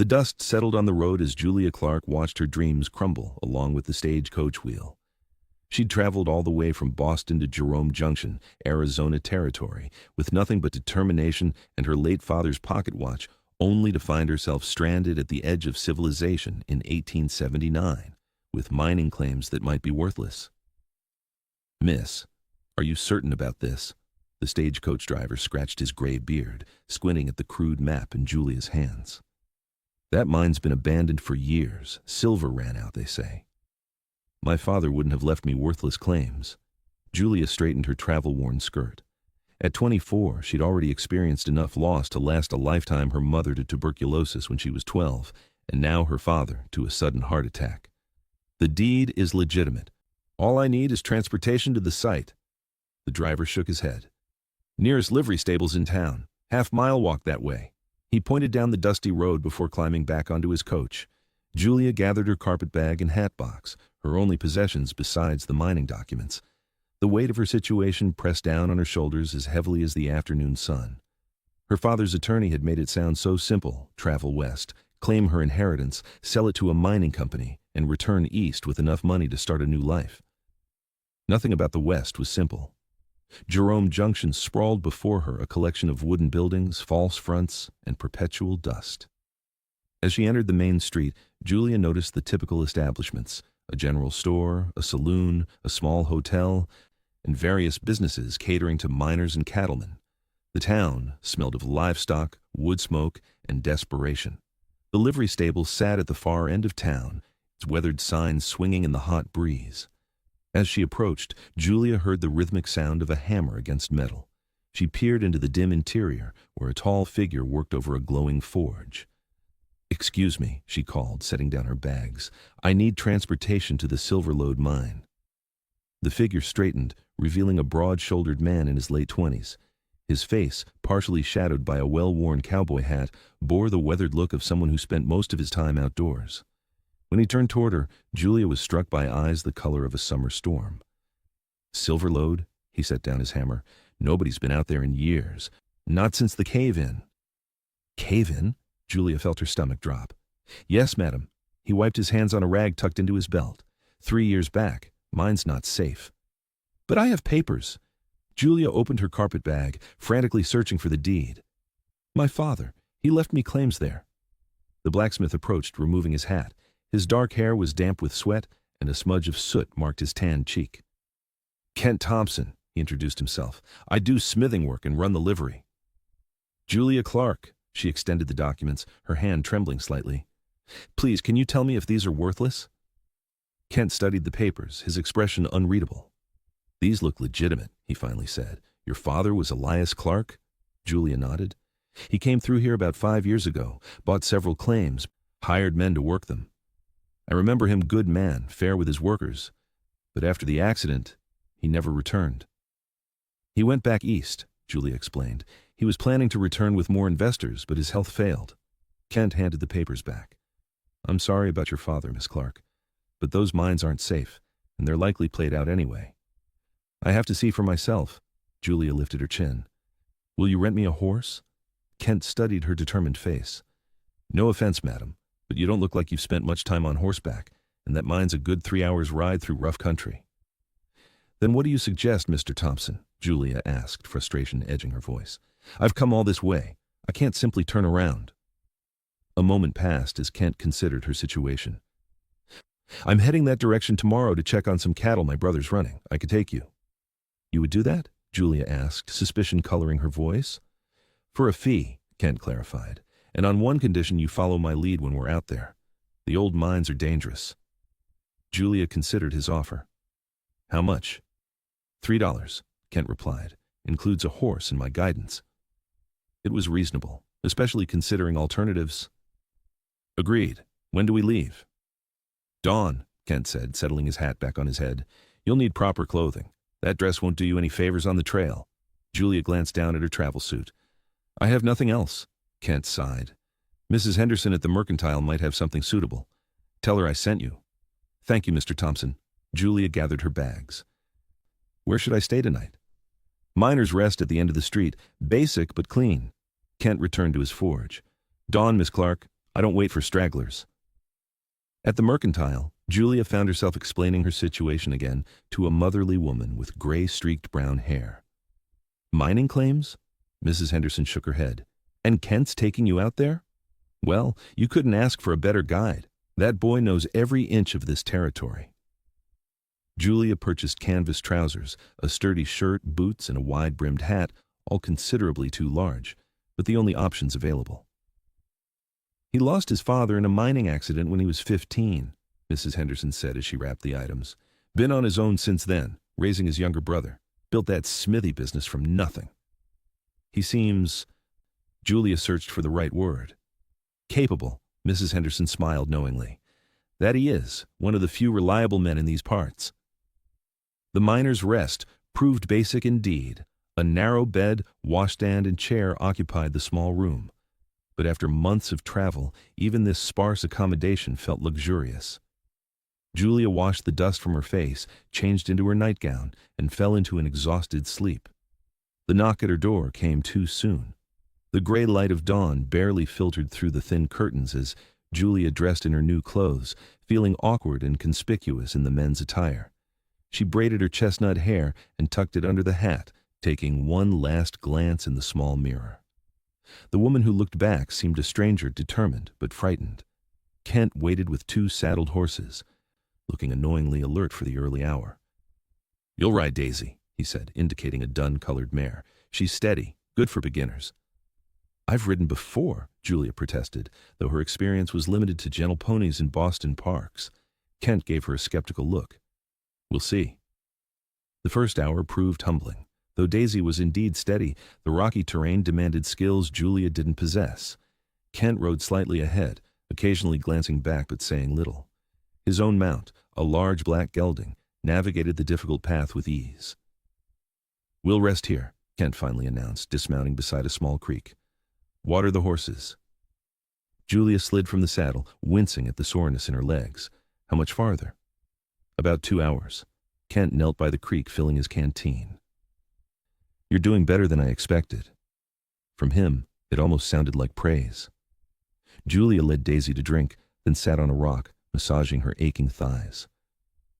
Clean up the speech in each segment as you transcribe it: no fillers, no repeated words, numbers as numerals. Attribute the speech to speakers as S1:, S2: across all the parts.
S1: The dust settled on the road as Julia Clark watched her dreams crumble along with the stagecoach wheel. She'd traveled all the way from Boston to Jerome Junction, Arizona territory, with nothing but determination and her late father's pocket watch, only to find herself stranded at the edge of civilization in 1879, with mining claims that might be worthless. "Miss, are you certain about this?" The stagecoach driver scratched his gray beard, squinting at the crude map in Julia's hands. "That mine's been abandoned for years. Silver ran out, they say." "My father wouldn't have left me worthless claims." Julia straightened her travel-worn skirt. At 24, she'd already experienced enough loss to last a lifetime, her mother to tuberculosis when she was 12, and now her father to a sudden heart attack. "The deed is legitimate. All I need is transportation to the site." The driver shook his head. "Nearest livery stable's in town. Half-mile walk that way." He pointed down the dusty road before climbing back onto his coach. Julia gathered her carpetbag and hat box, her only possessions besides the mining documents. The weight of her situation pressed down on her shoulders as heavily as the afternoon sun. Her father's attorney had made it sound so simple: travel west, claim her inheritance, sell it to a mining company, and return east with enough money to start a new life. Nothing about the West was simple. Jerome Junction sprawled before her, a collection of wooden buildings, false fronts, and perpetual dust. As she entered the main street, Julia noticed the typical establishments: a general store, a saloon, a small hotel, and various businesses catering to miners and cattlemen. The town smelled of livestock, wood smoke, and desperation. The livery stable sat at the far end of town, its weathered signs swinging in the hot breeze. As she approached, Julia heard the rhythmic sound of a hammer against metal. She peered into the dim interior, where a tall figure worked over a glowing forge. "Excuse me," she called, setting down her bags. "I need transportation to the Silverlode mine." The figure straightened, revealing a broad-shouldered man in his late 20s. His face, partially shadowed by a well-worn cowboy hat, bore the weathered look of someone who spent most of his time outdoors. When he turned toward her, Julia was struck by eyes the color of a summer storm. "Silverlode?" He set down his hammer. "Nobody's been out there in years. Not since the cave-in." "Cave-in?" Julia felt her stomach drop. "Yes, madam." He wiped his hands on a rag tucked into his belt. 3 years back. Mine's not safe." "But I have papers." Julia opened her carpetbag, frantically searching for the deed. "My father. He left me claims there." The blacksmith approached, removing his hat. His dark hair was damp with sweat, and a smudge of soot marked his tanned cheek. "Kent Thompson," he introduced himself. "I do smithing work and run the livery." "Julia Clark." She extended the documents, her hand trembling slightly. "Please, can you tell me if these are worthless?" Kent studied the papers, his expression unreadable. "These look legitimate," he finally said. "Your father was Elias Clark?" Julia nodded. "He came through here about 5 years ago, bought several claims, hired men to work them. I remember him good man, fair with his workers. But after the accident, he never returned." "He went back east," Julia explained. "He was planning to return with more investors, but his health failed." Kent handed the papers back. "I'm sorry about your father, Miss Clark, but those mines aren't safe, and they're likely played out anyway." "I have to see for myself." Julia lifted her chin. "Will you rent me a horse?" Kent studied her determined face. "No offense, madam, but you don't look like you've spent much time on horseback, and that mine's a good 3 hours' ride through rough country." "Then what do you suggest, Mr. Thompson?" Julia asked, frustration edging her voice. "I've come all this way. I can't simply turn around." A moment passed as Kent considered her situation. "I'm heading that direction tomorrow to check on some cattle my brother's running. I could take you." "You would do that?" Julia asked, suspicion coloring her voice. "For a fee," Kent clarified, "and on one condition: you follow my lead when we're out there. The old mines are dangerous." Julia considered his offer. "How much?" $3, Kent replied. "Includes a horse and my guidance." It was reasonable, especially considering alternatives. "Agreed. When do we leave?" "Dawn," Kent said, settling his hat back on his head. "You'll need proper clothing. That dress won't do you any favors on the trail." Julia glanced down at her travel suit. "I have nothing else," Kent sighed. "Mrs. Henderson at the Mercantile might have something suitable. Tell her I sent you." "Thank you, Mr. Thompson." Julia gathered her bags. "Where should I stay tonight?" "Miner's Rest at the end of the street. Basic but clean." Kent returned to his forge. "Dawn, Miss Clark. I don't wait for stragglers. At the Mercantile, Julia found herself explaining her situation again to a motherly woman with gray-streaked brown hair. Mining claims? Mrs. Henderson shook her head. And Kent's taking you out there? Well, you couldn't ask for a better guide. That boy knows every inch of this territory. Julia purchased canvas trousers, a sturdy shirt, boots, and a wide-brimmed hat, all considerably too large, but the only options available. He lost his father in a mining accident when he was 15, Mrs. Henderson said as she wrapped the items. Been on his own since then, raising his younger brother. Built that smithy business from nothing. He seems... Julia searched for the right word. Capable, Mrs. Henderson smiled knowingly. That he is, one of the few reliable men in these parts. The miner's rest proved basic indeed. A narrow bed, washstand, and chair occupied the small room. But after months of travel, even this sparse accommodation felt luxurious. Julia washed the dust from her face, changed into her nightgown, and fell into an exhausted sleep. The knock at her door came too soon. The gray light of dawn barely filtered through the thin curtains as Julia dressed in her new clothes, feeling awkward and conspicuous in the men's attire. She braided her chestnut hair and tucked it under the hat, taking one last glance in the small mirror. The woman who looked back seemed a stranger, determined but frightened. Kent waited with 2 saddled horses, looking annoyingly alert for the early hour. You'll ride Daisy, he said, indicating a dun-colored mare. She's steady, good for beginners. I've ridden before, Julia protested, though her experience was limited to gentle ponies in Boston parks. Kent gave her a skeptical look. We'll see. The first hour proved humbling. Though Daisy was indeed steady, the rocky terrain demanded skills Julia didn't possess. Kent rode slightly ahead, occasionally glancing back but saying little. His own mount, a large black gelding, navigated the difficult path with ease. We'll rest here, Kent finally announced, dismounting beside a small creek. Water the horses. Julia slid from the saddle, wincing at the soreness in her legs. How much farther? About 2 hours. Kent knelt by the creek, filling his canteen. You're doing better than I expected. From him, it almost sounded like praise. Julia led Daisy to drink, then sat on a rock, massaging her aching thighs.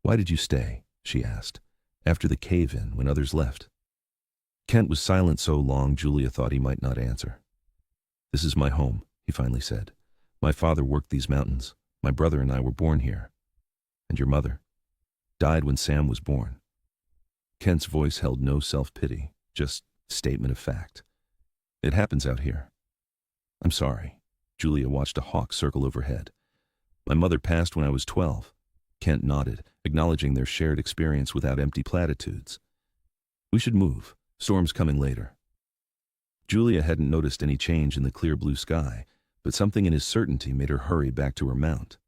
S1: Why did you stay? She asked, after the cave-in when others left. Kent was silent so long Julia thought he might not answer. This is my home, he finally said. My father worked these mountains. My brother and I were born here. And your mother? Died when Sam was born. Kent's voice held no self-pity, just statement of fact. It happens out here. I'm sorry. Julia watched a hawk circle overhead. My mother passed when I was 12. Kent nodded, acknowledging their shared experience without empty platitudes. We should move. Storm's coming later. Julia hadn't noticed any change in the clear blue sky, but something in his certainty made her hurry back to her mount.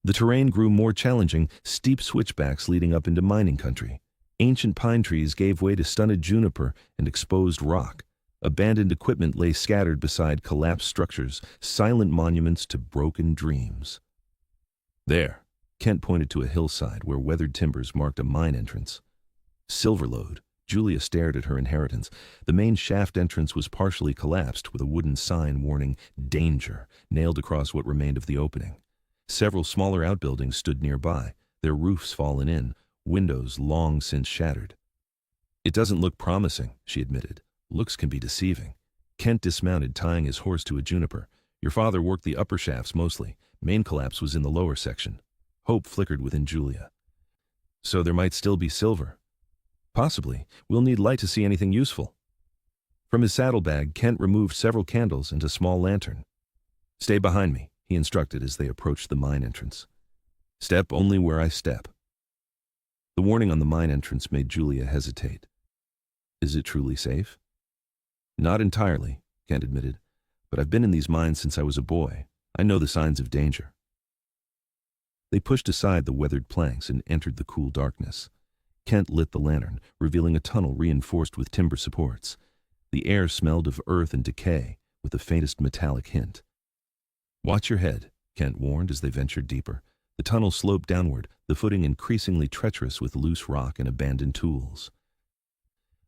S1: The terrain grew more challenging, steep switchbacks leading up into mining country. Ancient pine trees gave way to stunted juniper and exposed rock. Abandoned equipment lay scattered beside collapsed structures, silent monuments to broken dreams. There, Kent pointed to a hillside where weathered timbers marked a mine entrance. Silverlode. Julia stared at her inheritance. The main shaft entrance was partially collapsed with a wooden sign warning "Danger" nailed across what remained of the opening. Several smaller outbuildings stood nearby, their roofs fallen in, windows long since shattered. It doesn't look promising, she admitted. Looks can be deceiving. Kent dismounted, tying his horse to a juniper. Your father worked the upper shafts mostly. Main collapse was in the lower section. Hope flickered within Julia. So there might still be silver. Possibly. We'll need light to see anything useful. From his saddlebag, Kent removed several candles and a small lantern. Stay behind me, he instructed as they approached the mine entrance. Step only where I step. The warning on the mine entrance made Julia hesitate. Is it truly safe? Not entirely, Kent admitted, but I've been in these mines since I was a boy. I know the signs of danger. They pushed aside the weathered planks and entered the cool darkness. Kent lit the lantern, revealing a tunnel reinforced with timber supports. The air smelled of earth and decay, with the faintest metallic hint. Watch your head, Kent warned as they ventured deeper. The tunnel sloped downward, the footing increasingly treacherous with loose rock and abandoned tools.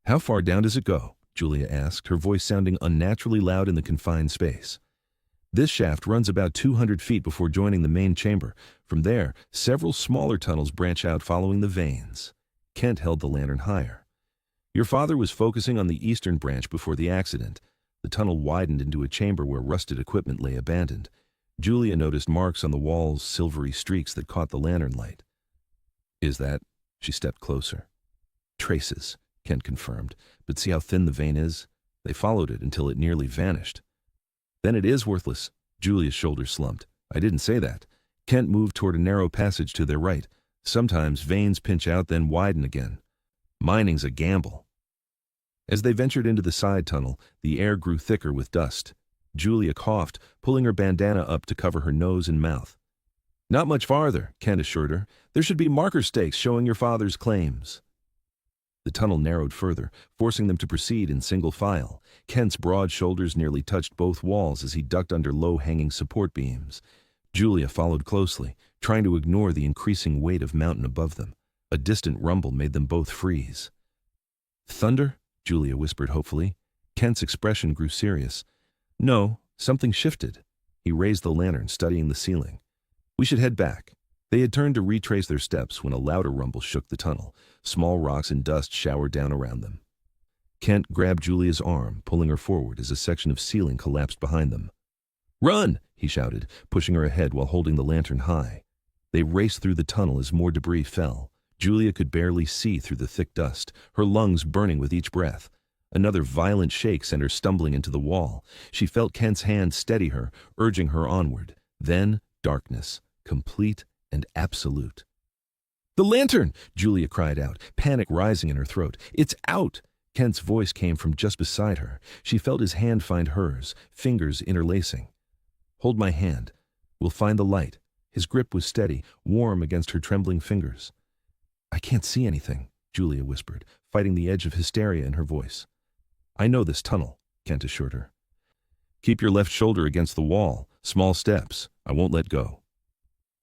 S1: How far down does it go? Julia asked, her voice sounding unnaturally loud in the confined space. This shaft runs about 200 feet before joining the main chamber. From there, several smaller tunnels branch out following the veins. Kent held the lantern higher. Your father was focusing on the eastern branch before the accident. The tunnel widened into a chamber where rusted equipment lay abandoned. Julia noticed marks on the walls, silvery streaks that caught the lantern light. Is that? She stepped closer. Traces, Kent confirmed, but see how thin the vein is? They followed it until it nearly vanished. Then it is worthless. Julia's shoulders slumped. I didn't say that. Kent moved toward a narrow passage to their right. Sometimes veins pinch out, then widen again. Mining's a gamble. As they ventured into the side tunnel, the air grew thicker with dust. Julia coughed, pulling her bandana up to cover her nose and mouth. Not much farther, Kent assured her. There should be marker stakes showing your father's claims. The tunnel narrowed further, forcing them to proceed in single file. Kent's broad shoulders nearly touched both walls as he ducked under low-hanging support beams. Julia followed closely, trying to ignore the increasing weight of mountain above them. A distant rumble made them both freeze. Thunder? Julia whispered hopefully. Kent's expression grew serious. No, something shifted. He raised the lantern, studying the ceiling. We should head back. They had turned to retrace their steps when a louder rumble shook the tunnel. Small rocks and dust showered down around them. Kent grabbed Julia's arm, pulling her forward as a section of ceiling collapsed behind them. Run! He shouted, pushing her ahead while holding the lantern high. They raced through the tunnel as more debris fell. Julia could barely see through the thick dust, her lungs burning with each breath. Another violent shake sent her stumbling into the wall. She felt Kent's hand steady her, urging her onward. Then darkness, complete and absolute. The lantern! Julia cried out, panic rising in her throat. It's out! Kent's voice came from just beside her. She felt his hand find hers, fingers interlacing. Hold my hand. We'll find the light. His grip was steady, warm against her trembling fingers. I can't see anything, Julia whispered, fighting the edge of hysteria in her voice. I know this tunnel, Kent assured her. Keep your left shoulder against the wall. Small steps. I won't let go.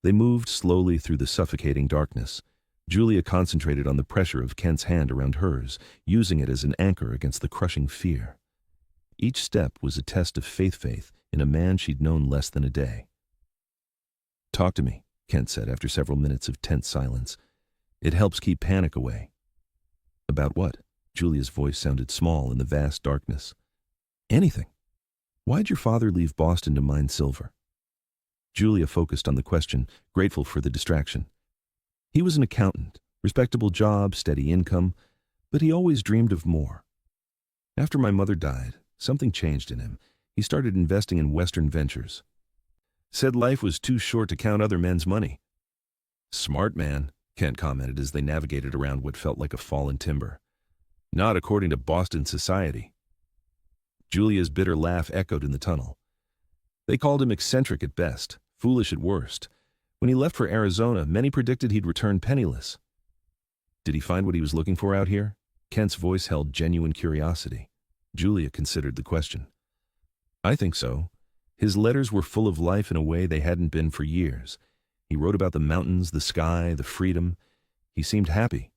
S1: They moved slowly through the suffocating darkness. Julia concentrated on the pressure of Kent's hand around hers, using it as an anchor against the crushing fear. Each step was a test of faith in a man she'd known less than a day. Talk to me, Kent said after several minutes of tense silence. It helps keep panic away. About what? Julia's voice sounded small in the vast darkness. Anything. Why'd your father leave Boston to mine silver? Julia focused on the question, grateful for the distraction. He was an accountant, respectable job, steady income, but he always dreamed of more. After my mother died, something changed in him. He started investing in Western ventures. Said life was too short to count other men's money. Smart man, Kent commented as they navigated around what felt like a fallen timber. Not according to Boston society. Julia's bitter laugh echoed in the tunnel. They called him eccentric at best, foolish at worst. When he left for Arizona, many predicted he'd return penniless. Did he find what he was looking for out here? Kent's voice held genuine curiosity. Julia considered the question. I think so. His letters were full of life in a way they hadn't been for years. He wrote about the mountains, the sky, the freedom. He seemed happy.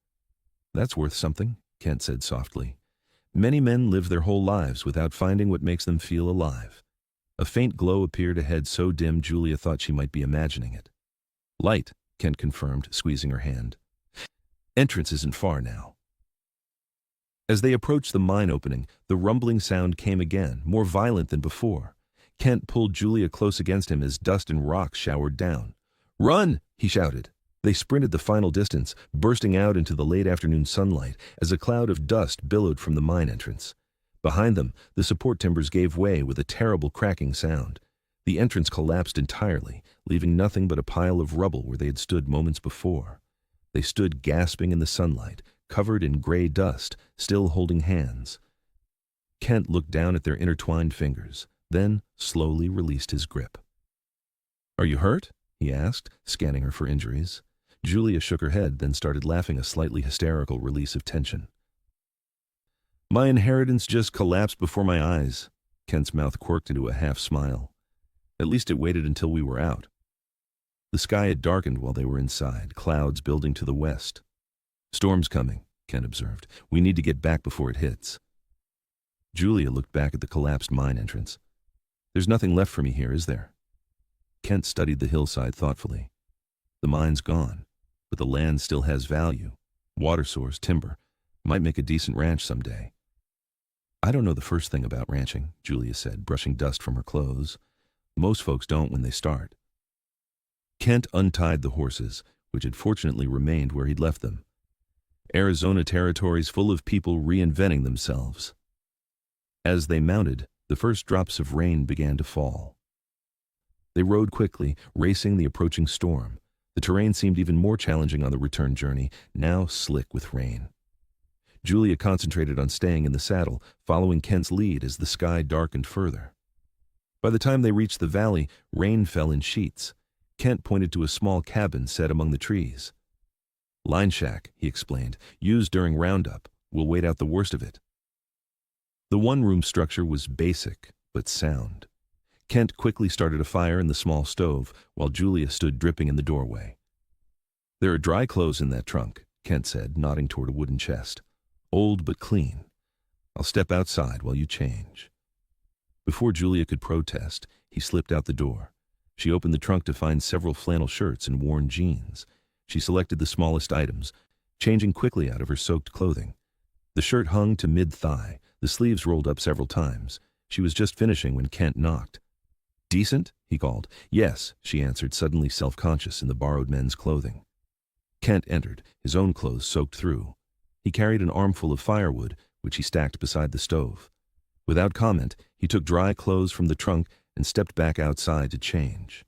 S1: That's worth something, Kent said softly. Many men live their whole lives without finding what makes them feel alive. A faint glow appeared ahead, so dim Julia thought she might be imagining it. Light, Kent confirmed, squeezing her hand. Entrance isn't far now. As they approached the mine opening, the rumbling sound came again, more violent than before. Kent pulled Julia close against him as dust and rocks showered down. Run! He shouted. They sprinted the final distance, bursting out into the late afternoon sunlight as a cloud of dust billowed from the mine entrance. Behind them, the support timbers gave way with a terrible cracking sound. The entrance collapsed entirely, leaving nothing but a pile of rubble where they had stood moments before. They stood gasping in the sunlight, covered in gray dust, still holding hands. Kent looked down at their intertwined fingers, then slowly released his grip. Are you hurt? He asked, scanning her for injuries. Julia shook her head, then started laughing, a slightly hysterical release of tension. My inheritance just collapsed before my eyes. Kent's mouth quirked into a half smile. At least it waited until we were out. The sky had darkened while they were inside, clouds building to the west. Storm's coming, Kent observed. We need to get back before it hits. Julia looked back at the collapsed mine entrance. There's nothing left for me here, is there? Kent studied the hillside thoughtfully. The mine's gone, but the land still has value. Water source, timber. Might make a decent ranch someday. I don't know the first thing about ranching, Julia said, brushing dust from her clothes. Most folks don't when they start. Kent untied the horses, which had fortunately remained where he'd left them. Arizona territory's full of people reinventing themselves. As they mounted, the first drops of rain began to fall. They rode quickly, racing the approaching storm. The terrain seemed even more challenging on the return journey, now slick with rain. Julia concentrated on staying in the saddle, following Kent's lead as the sky darkened further. By the time they reached the valley, rain fell in sheets. Kent pointed to a small cabin set among the trees. "Line shack," he explained, "used during roundup. We'll wait out the worst of it." The one-room structure was basic, but sound. Kent quickly started a fire in the small stove, while Julia stood dripping in the doorway. "There are dry clothes in that trunk," Kent said, nodding toward a wooden chest. "Old but clean. I'll step outside while you change." Before Julia could protest, he slipped out the door. She opened the trunk to find several flannel shirts and worn jeans. She selected the smallest items, changing quickly out of her soaked clothing. The shirt hung to mid-thigh, the sleeves rolled up several times. She was just finishing when Kent knocked. "Decent?" he called. "Yes," she answered, suddenly self-conscious in the borrowed men's clothing. Kent entered, his own clothes soaked through. He carried an armful of firewood, which he stacked beside the stove. Without comment, he took dry clothes from the trunk and stepped back outside to change.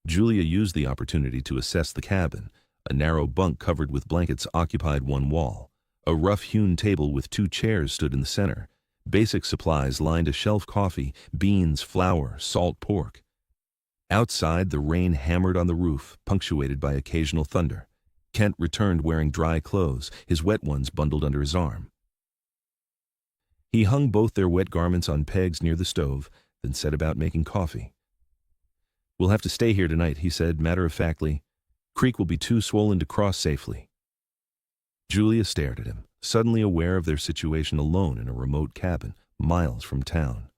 S1: Julia used the opportunity to assess the cabin. A narrow bunk covered with blankets occupied one wall. A rough-hewn table with 2 chairs stood in the center. Basic supplies lined a shelf: coffee, beans, flour, salt pork. Outside, the rain hammered on the roof, punctuated by occasional thunder. Kent returned wearing dry clothes, his wet ones bundled under his arm. He hung both their wet garments on pegs near the stove, then set about making coffee. "We'll have to stay here tonight," he said matter-of-factly. "Creek will be too swollen to cross safely." Julia stared at him, suddenly aware of their situation alone in a remote cabin, miles from town.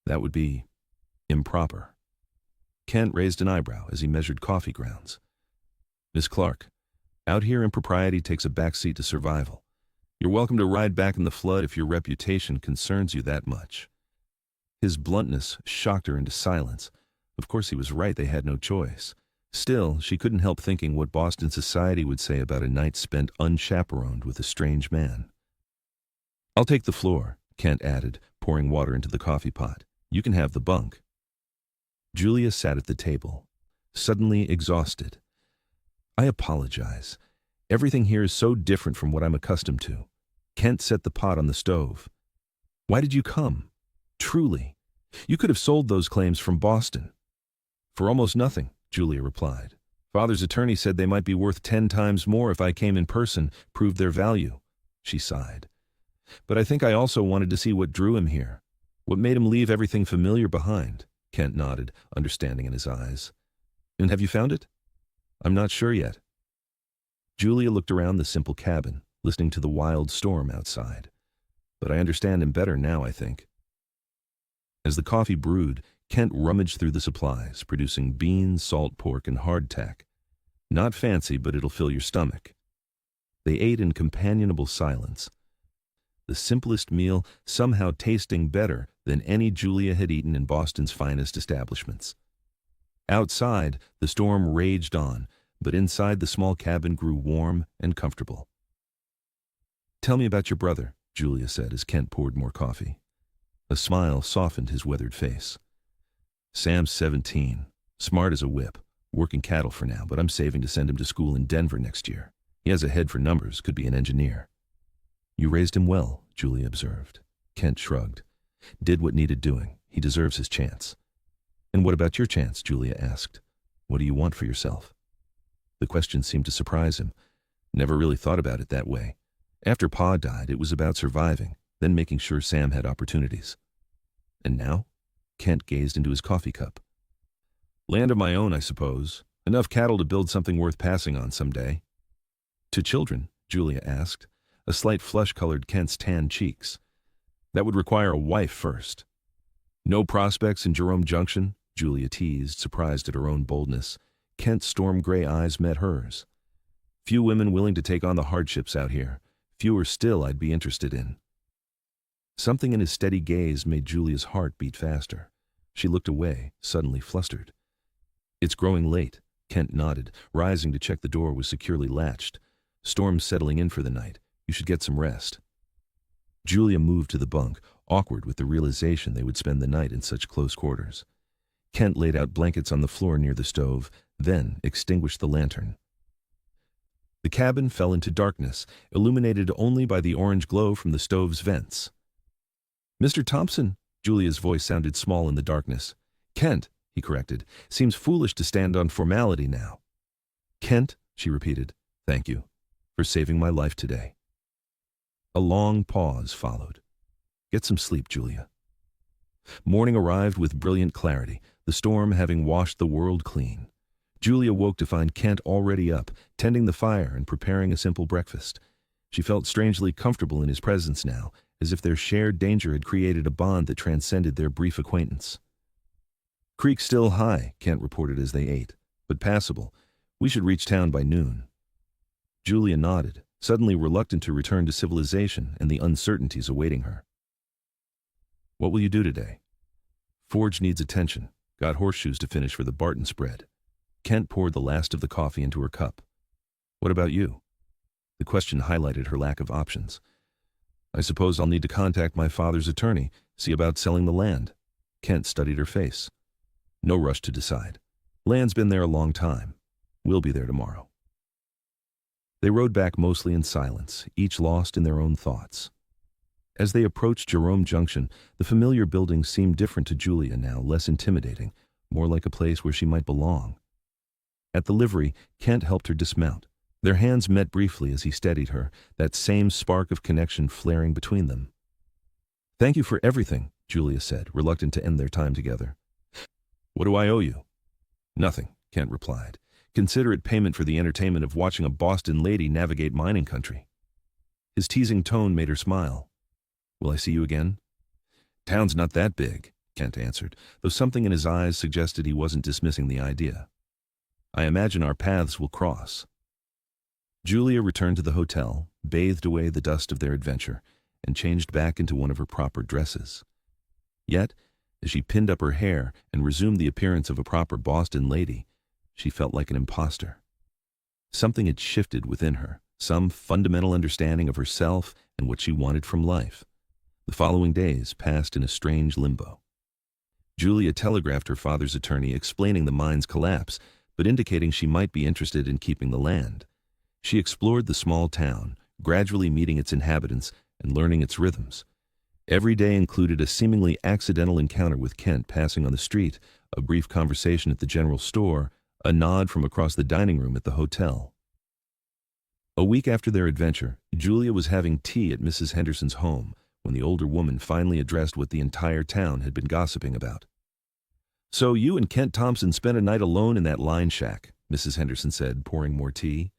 S1: That would be improper. Kent raised an eyebrow as he measured coffee grounds. "Miss Clark, out here impropriety takes a backseat to survival. You're welcome to ride back in the flood if your reputation concerns you that much." His bluntness shocked her into silence. Of course he was right, they had no choice. Still, she couldn't help thinking what Boston society would say about a night spent unchaperoned with a strange man. "I'll take the floor," Kent added, pouring water into the coffee pot. "You can have the bunk." Julia sat at the table, suddenly exhausted. "I apologize. Everything here is so different from what I'm accustomed to." Kent set the pot on the stove. "Why did you come? Truly. You could have sold those claims from Boston." "For almost nothing," Julia replied. "Father's attorney said they might be worth 10 times more if I came in person, proved their value." She sighed. "But I think I also wanted to see what drew him here. What made him leave everything familiar behind." Kent nodded, understanding in his eyes. "And have you found it?" "I'm not sure yet." Julia looked around the simple cabin, listening to the wild storm outside. "But I understand him better now, I think." As the coffee brewed, Kent rummaged through the supplies, producing beans, salt pork, and hardtack. "Not fancy, but it'll fill your stomach." They ate in companionable silence. The simplest meal somehow tasting better than any Julia had eaten in Boston's finest establishments. Outside, the storm raged on, but inside the small cabin grew warm and comfortable. "Tell me about your brother," Julia said as Kent poured more coffee. A smile softened his weathered face. "Sam's 17, smart as a whip, working cattle for now, but I'm saving to send him to school in Denver next year. He has a head for numbers, could be an engineer." "You raised him well," Julia observed. Kent shrugged. "Did what needed doing. He deserves his chance." "And what about your chance?" Julia asked. "What do you want for yourself?" The question seemed to surprise him. Never really thought about it that way. After Pa died, it was about surviving, then making sure Sam had opportunities. "And now?" Kent gazed into his coffee cup. "Land of my own, I suppose. Enough cattle to build something worth passing on someday." "To children?" Julia asked. A slight flush colored Kent's tan cheeks. "That would require a wife first." No prospects in Jerome Junction? Julia teased, surprised at her own boldness. Kent's storm-gray eyes met hers. Few women willing to take on the hardships out here. Fewer still I'd be interested in. Something in his steady gaze made Julia's heart beat faster. She looked away, suddenly flustered. It's growing late, Kent nodded, rising to check the door was securely latched. Storm's settling in for the night. You should get some rest. Julia moved to the bunk, awkward with the realization they would spend the night in such close quarters. Kent laid out blankets on the floor near the stove, then extinguished the lantern. The cabin fell into darkness, illuminated only by the orange glow from the stove's vents. "Mr. Thompson," Julia's voice sounded small in the darkness. "Kent," he corrected. "Seems foolish to stand on formality now." "Kent," she repeated. "Thank you for saving my life today." A long pause followed. "Get some sleep, Julia." Morning arrived with brilliant clarity, the storm having washed the world clean. Julia woke to find Kent already up, tending the fire and preparing a simple breakfast. She felt strangely comfortable in his presence now, as if their shared danger had created a bond that transcended their brief acquaintance. "Creek still high," Kent reported as they ate, "but passable. We should reach town by noon." Julia nodded, suddenly reluctant to return to civilization and the uncertainties awaiting her. "What will you do today?" "Forge needs attention. Got horseshoes to finish for the Barton spread." Kent poured the last of the coffee into her cup. "What about you?" The question highlighted her lack of options. "I suppose I'll need to contact my father's attorney, see about selling the land." Kent studied her face. "No rush to decide. Land's been there a long time. We'll be there tomorrow." They rode back mostly in silence, each lost in their own thoughts. As they approached Jerome Junction, the familiar building seemed different to Julia now, less intimidating, more like a place where she might belong. At the livery, Kent helped her dismount. Their hands met briefly as he steadied her, that same spark of connection flaring between them. "Thank you for everything," Julia said, reluctant to end their time together. "What do I owe you?" "Nothing," Kent replied. "Consider it payment for the entertainment of watching a Boston lady navigate mining country." His teasing tone made her smile. "Will I see you again?" "Town's not that big," Kent answered, though something in his eyes suggested he wasn't dismissing the idea. "I imagine our paths will cross." Julia returned to the hotel, bathed away the dust of their adventure, and changed back into one of her proper dresses. Yet, as she pinned up her hair and resumed the appearance of a proper Boston lady, she felt like an imposter. Something had shifted within her, some fundamental understanding of herself and what she wanted from life. The following days passed in a strange limbo. Julia telegraphed her father's attorney explaining the mine's collapse, but indicating she might be interested in keeping the land. She explored the small town, gradually meeting its inhabitants and learning its rhythms. Every day included a seemingly accidental encounter with Kent passing on the street, a brief conversation at the general store, a nod from across the dining room at the hotel. A week after their adventure, Julia was having tea at Mrs. Henderson's home when the older woman finally addressed what the entire town had been gossiping about. "So you and Kent Thompson spent a night alone in that line shack," Mrs. Henderson said, pouring more tea.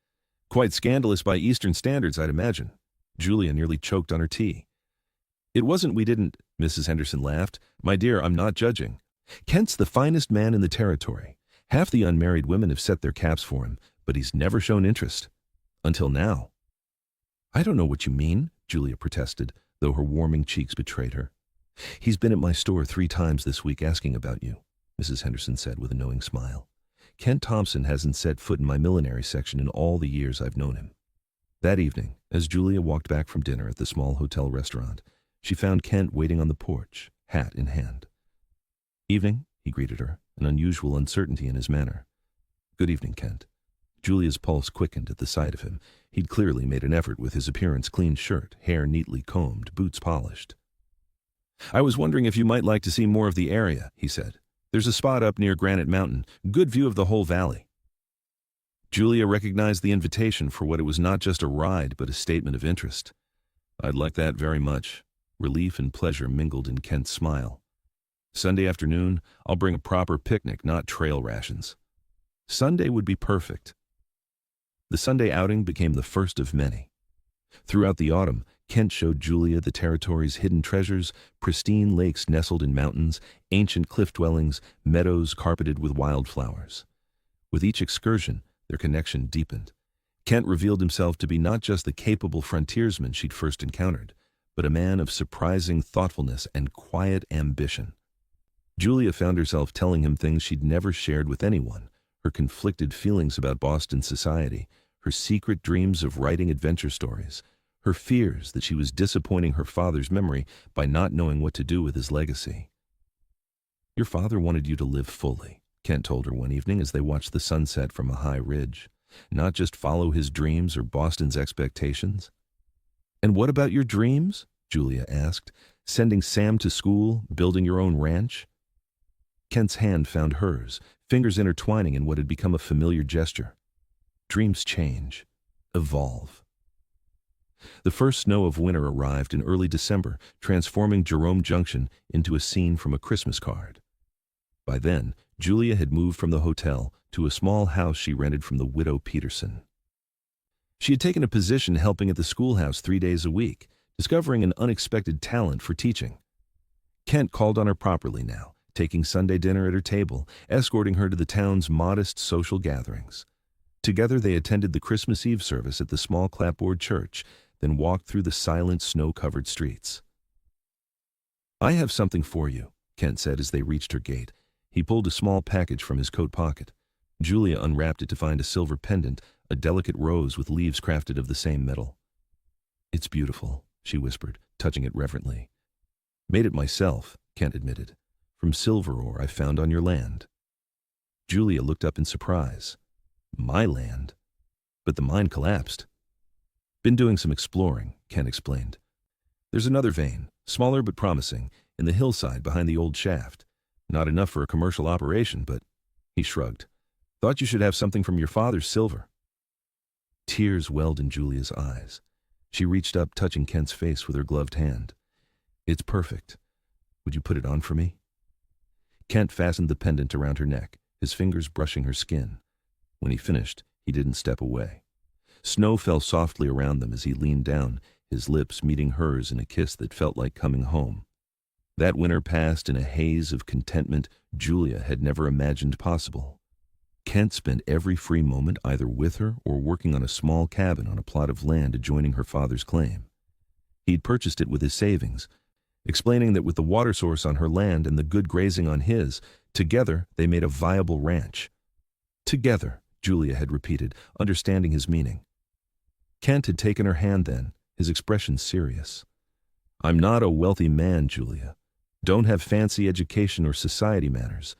S1: "Quite scandalous by Eastern standards, I'd imagine." Julia nearly choked on her tea. "It wasn't we didn't," Mrs. Henderson laughed. "My dear, I'm not judging. Kent's the finest man in the territory. Half the unmarried women have set their caps for him, but he's never shown interest. Until now." "I don't know what you mean," Julia protested, though her warming cheeks betrayed her. "He's been at my store 3 times this week asking about you," Mrs. Henderson said with a knowing smile. "Kent Thompson hasn't set foot in my millinery section in all the years I've known him." That evening, as Julia walked back from dinner at the small hotel restaurant, she found Kent waiting on the porch, hat in hand. "Evening," he greeted her, an unusual uncertainty in his manner. "Good evening, Kent." Julia's pulse quickened at the sight of him. He'd clearly made an effort with his appearance, clean shirt, hair neatly combed, boots polished. "I was wondering if you might like to see more of the area," he said. "There's a spot up near Granite Mountain, good view of the whole valley." Julia recognized the invitation for what it was, not just a ride, but a statement of interest. "I'd like that very much." Relief and pleasure mingled in Kent's smile. "Sunday afternoon, I'll bring a proper picnic, not trail rations." Sunday would be perfect. The Sunday outing became the first of many. Throughout the autumn, Kent showed Julia the territory's hidden treasures, pristine lakes nestled in mountains, ancient cliff dwellings, meadows carpeted with wildflowers. With each excursion, their connection deepened. Kent revealed himself to be not just the capable frontiersman she'd first encountered, but a man of surprising thoughtfulness and quiet ambition. Julia found herself telling him things she'd never shared with anyone, her conflicted feelings about Boston society, her secret dreams of writing adventure stories, her fears that she was disappointing her father's memory by not knowing what to do with his legacy. "Your father wanted you to live fully," Kent told her one evening as they watched the sunset from a high ridge, "not just follow his dreams or Boston's expectations." "And what about your dreams?" Julia asked. "Sending Sam to school, building your own ranch?" Kent's hand found hers, fingers intertwining in what had become a familiar gesture. Dreams change, evolve. The first snow of winter arrived in early December, transforming Jerome Junction into a scene from a Christmas card. By then, Julia had moved from the hotel to a small house she rented from the widow Peterson. She had taken a position helping at the schoolhouse 3 days a week, discovering an unexpected talent for teaching. Kent called on her properly now, taking Sunday dinner at her table, escorting her to the town's modest social gatherings. Together they attended the Christmas Eve service at the small clapboard church, then walked through the silent, snow-covered streets. "I have something for you," Kent said as they reached her gate. He pulled a small package from his coat pocket. Julia unwrapped it to find a silver pendant, a delicate rose with leaves crafted of the same metal. "It's beautiful," she whispered, touching it reverently. "Made it myself," Kent admitted, "from silver ore I found on your land." Julia looked up in surprise. "My land? But the mine collapsed." "Been doing some exploring," Kent explained. "There's another vein, smaller but promising, in the hillside behind the old shaft. Not enough for a commercial operation, but—" he shrugged. "Thought you should have something from your father's silver." Tears welled in Julia's eyes. She reached up, touching Kent's face with her gloved hand. "It's perfect. Would you put it on for me?" Kent fastened the pendant around her neck, his fingers brushing her skin. When he finished, he didn't step away. Snow fell softly around them as he leaned down, his lips meeting hers in a kiss that felt like coming home. That winter passed in a haze of contentment Julia had never imagined possible. Kent spent every free moment either with her or working on a small cabin on a plot of land adjoining her father's claim. He'd purchased it with his savings, explaining that with the water source on her land and the good grazing on his, together they made a viable ranch. "Together," Julia had repeated, understanding his meaning. Kent had taken her hand then, his expression serious. "I'm not a wealthy man, Julia. Don't have fancy education or society manners.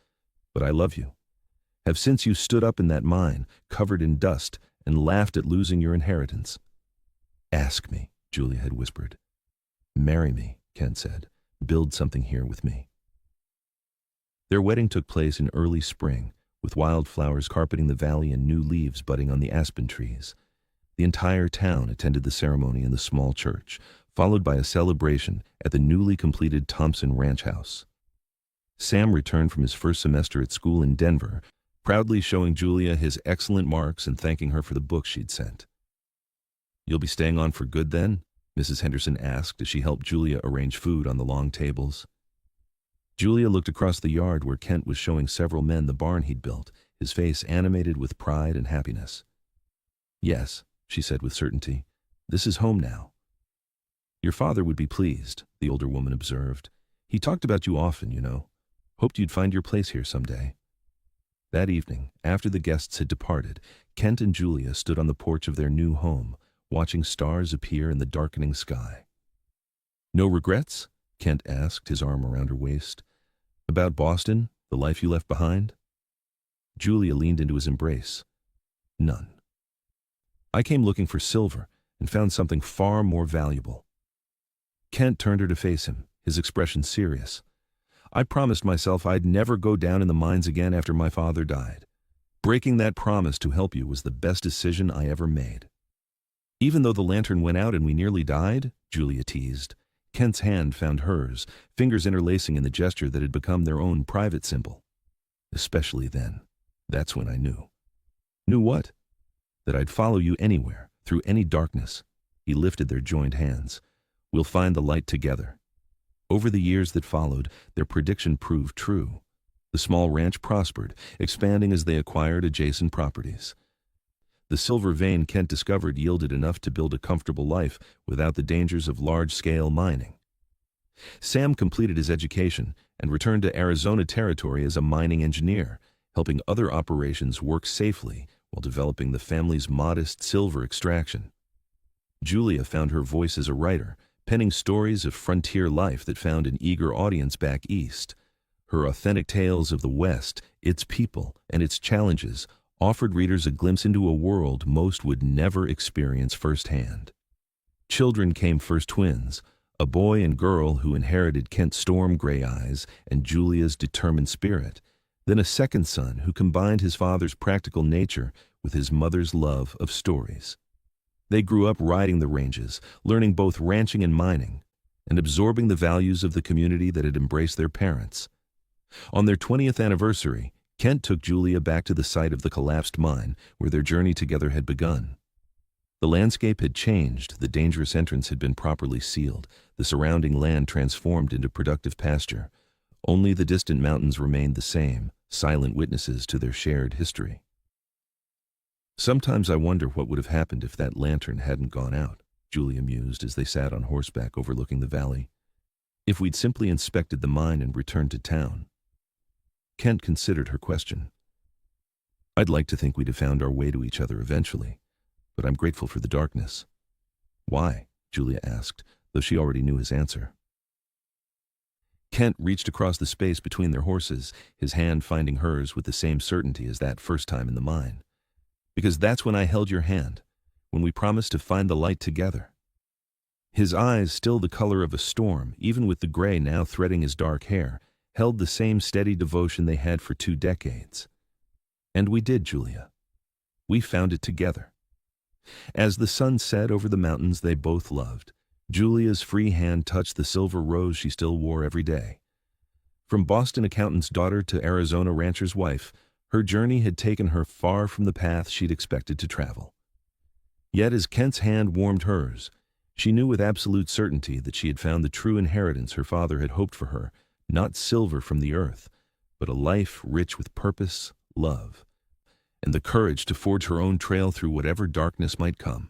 S1: But I love you. Have since you stood up in that mine, covered in dust, and laughed at losing your inheritance." "Ask me," Julia had whispered. "Marry me," Kent said. "Build something here with me." Their wedding took place in early spring, with wildflowers carpeting the valley and new leaves budding on the aspen trees. The entire town attended the ceremony in the small church, followed by a celebration at the newly completed Thompson Ranch House. Sam returned from his first semester at school in Denver, proudly showing Julia his excellent marks and thanking her for the books she'd sent. "You'll be staying on for good then?" Mrs. Henderson asked as she helped Julia arrange food on the long tables. Julia looked across the yard where Kent was showing several men the barn he'd built, his face animated with pride and happiness. "Yes," she said with certainty. "This is home now." "Your father would be pleased," the older woman observed. "He talked about you often, you know. Hoped you'd find your place here someday." That evening, after the guests had departed, Kent and Julia stood on the porch of their new home, watching stars appear in the darkening sky. "No regrets?" Kent asked, his arm around her waist. "About Boston, the life you left behind?" Julia leaned into his embrace. "None. I came looking for silver and found something far more valuable." Kent turned her to face him, his expression serious. "I promised myself I'd never go down in the mines again after my father died. Breaking that promise to help you was the best decision I ever made." "Even though the lantern went out and we nearly died?" Julia teased. Kent's hand found hers, fingers interlacing in the gesture that had become their own private symbol. "Especially then. That's when I knew." "Knew what?" "That I'd follow you anywhere, through any darkness." He lifted their joined hands. We'll find the light together. Over the years that followed, their prediction proved true. The small ranch prospered, expanding as they acquired adjacent properties. The silver vein Kent discovered yielded enough to build a comfortable life without the dangers of large-scale mining. Sam completed his education and returned to Arizona Territory as a mining engineer, helping other operations work safely while developing the family's modest silver extraction. Julia found her voice as a writer, penning stories of frontier life that found an eager audience back east. Her authentic tales of the West, its people, and its challenges offered readers a glimpse into a world most would never experience firsthand. Children came first: twins, a boy and girl who inherited Kent's storm-gray eyes and Julia's determined spirit, then a second son who combined his father's practical nature with his mother's love of stories. They grew up riding the ranges, learning both ranching and mining, and absorbing the values of the community that had embraced their parents. On their 20th anniversary, Kent took Julia back to the site of the collapsed mine where their journey together had begun. The landscape had changed, the dangerous entrance had been properly sealed, the surrounding land transformed into productive pasture. Only the distant mountains remained the same, silent witnesses to their shared history. "Sometimes I wonder what would have happened if that lantern hadn't gone out," Julia mused as they sat on horseback overlooking the valley. "If we'd simply inspected the mine and returned to town." Kent considered her question. "I'd like to think we'd have found our way to each other eventually, but I'm grateful for the darkness." "Why?" Julia asked, though she already knew his answer. Kent reached across the space between their horses, his hand finding hers with the same certainty as that first time in the mine. "Because that's when I held your hand, when we promised to find the light together." His eyes, still the color of a storm, even with the gray now threading his dark hair, held the same steady devotion they had for 2 decades. "And we did, Julia. We found it together." As the sun set over the mountains they both loved, Julia's free hand touched the silver rose she still wore every day. From Boston accountant's daughter to Arizona rancher's wife, her journey had taken her far from the path she'd expected to travel. Yet as Kent's hand warmed hers, she knew with absolute certainty that she had found the true inheritance her father had hoped for her, not silver from the earth, but a life rich with purpose, love, and the courage to forge her own trail through whatever darkness might come.